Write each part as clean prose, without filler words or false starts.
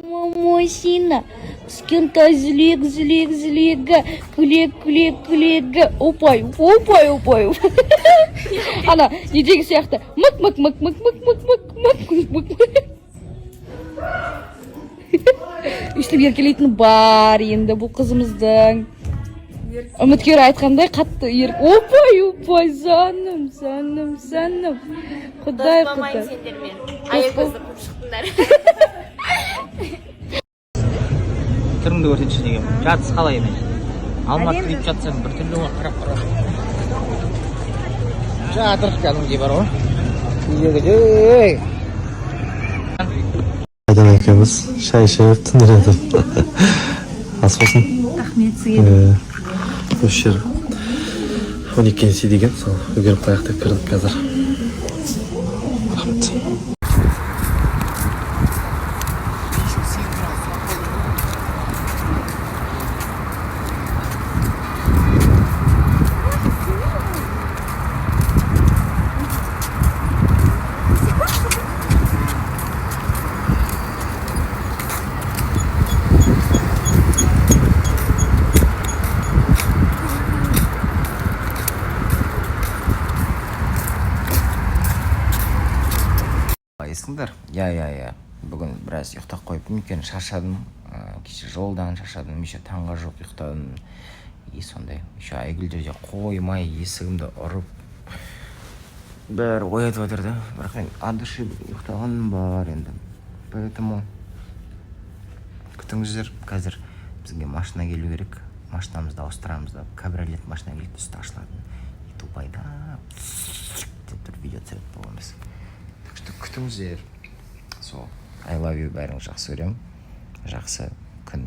Мамусина, скинта злик, күлек, опай. Ана, недегі сияқты, мык. Үстіп еркелейтін бар енді бұл қызымыздың. Үміткер айтқандай қатты опай, заным. Құдай. Достамайын сендермен. Аягөзді қып шықтыңдар. түріңді көрсетші деген. Жатыс қалай еді? Алматы кіріп жатсаң бір түрлі қарап. Жатыр кәдімгідей бар ғой. Айдан екеуміз шай ішіп тындыр едім. Ас болсын. Рахмет сізге. Осы жер 12-несі деген, сол өгеріп қаяқ деп кірдік қазір. Рахмет. Есіңдер? Я. Бүгін біраз ұйықтап қойыппын екен, шаршадым. Кеше жолдан шаршадым, еще таңға жоқ ұйықтадым. Сондай, еще айгүлдер де қоймай есігімді ұрып. Бәрі оятып отырды. Бірақ мен адышы ұйықтағаным бар енді. Поэтому күтіңіздер. Қазір бізге машина келу керек. Машинамызды ауыстырамыз да, кабриолет машина келеді, үсті ашылады. Тупайда деп бір видео түсіріп боламыз. Күтіңіздер. Сол, I love you, бәріңіз жақсы көремін. Жақсы күн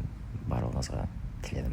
барлығыңызға тіледім.